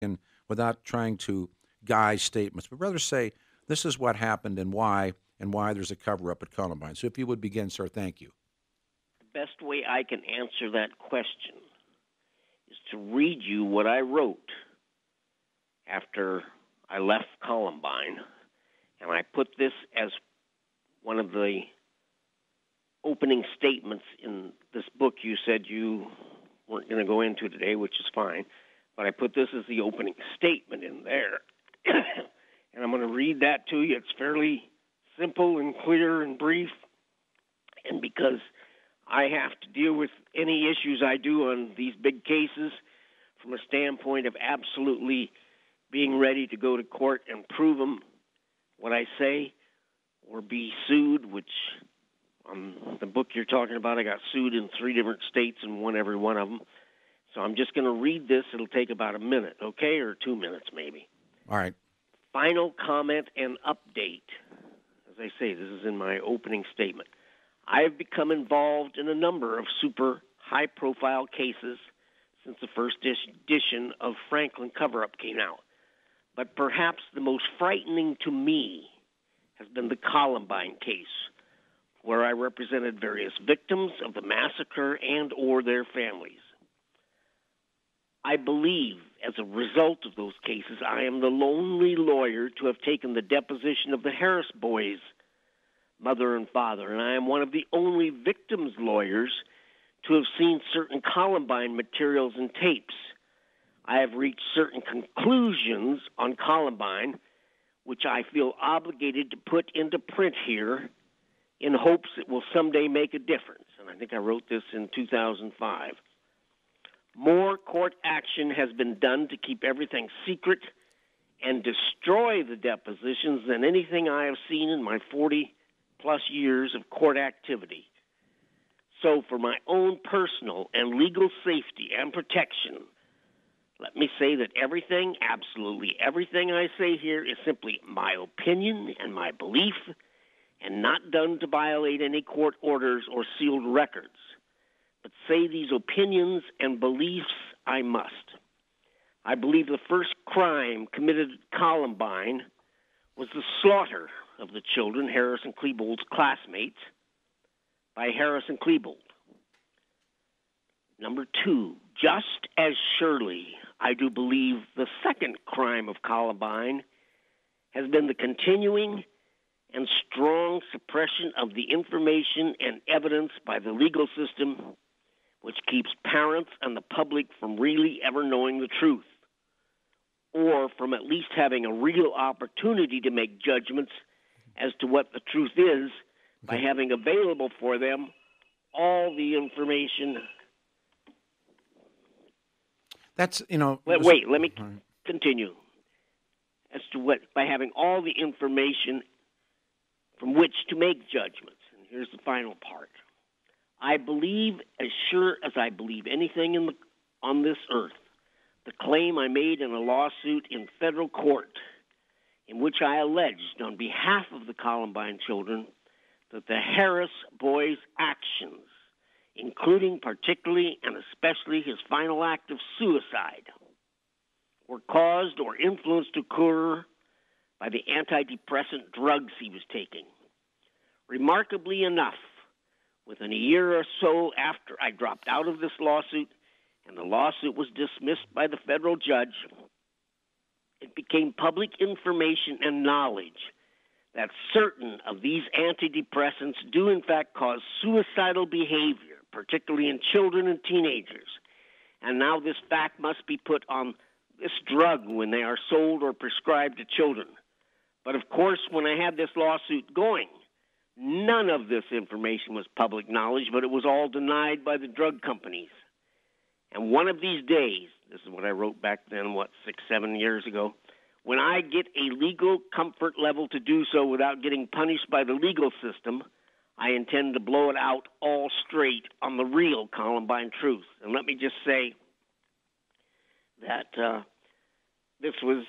and without trying to guise statements, but rather say, this is what happened and why there's a cover-up at Columbine. So if you would begin, sir, thank you. The best way I can answer that question is to read you what I wrote after I left Columbine, and I put this as one of the opening statements in this book you said you weren't going to go into today, which is fine, but I put this as the opening statement in there. And I'm going to read that to you. It's fairly simple and clear and brief, and because I have to deal with any issues I do on these big cases from a standpoint of absolutely being ready to go to court and prove them what I say or be sued, which on the book you're talking about, I got sued in 3 different states and won every one of them. So I'm just going to read this. It'll take about a minute, okay, or 2 minutes maybe. All right. Final comment and update. As I say, this is in my opening statement. I've become involved in a number of super high-profile cases since the first edition of Franklin Cover-Up came out. But perhaps the most frightening to me has been the Columbine case, where I represented various victims of the massacre and or their families. I believe, as a result of those cases, I am the lonely lawyer to have taken the deposition of the Harris boys' mother and father, and I am one of the only victims' lawyers to have seen certain Columbine materials and tapes. I have reached certain conclusions on Columbine, which I feel obligated to put into print here in hopes it will someday make a difference. And I think I wrote this in 2005. More court action has been done to keep everything secret and destroy the depositions than anything I have seen in my 40-plus years of court activity. So for my own personal and legal safety and protection, let me say that everything, absolutely everything I say here is simply my opinion and my belief and not done to violate any court orders or sealed records. But say these opinions and beliefs I must. I believe the first crime committed at Columbine was the slaughter of the children, Harris and Klebold's classmates, by Harris and Klebold. Number 2, just as surely I do believe the second crime of Columbine has been the continuing and strong suppression of the information and evidence by the legal system, which keeps parents and the public from really ever knowing the truth, or from at least having a real opportunity to make judgments as to what the truth is by having available for them all the information. That's, Wait, let me continue. As to what, by having all the information from which to make judgments. And here's the final part. I believe, as sure as I believe anything on this earth, the claim I made in a lawsuit in federal court in which I alleged on behalf of the Columbine children that the Harris boys' actions, including particularly and especially his final act of suicide, were caused or influenced to occur by the antidepressant drugs he was taking. Remarkably enough, within a year or so after I dropped out of this lawsuit and the lawsuit was dismissed by the federal judge, it became public information and knowledge that certain of these antidepressants do in fact cause suicidal behavior, particularly in children and teenagers. And now this fact must be put on this drug when they are sold or prescribed to children. But of course, when I had this lawsuit going, none of this information was public knowledge, but it was all denied by the drug companies. And one of these days, this is what I wrote back then, 6, 7 years ago, when I get a legal comfort level to do so without getting punished by the legal system, I intend to blow it out all straight on the real Columbine truth. And let me just say that this was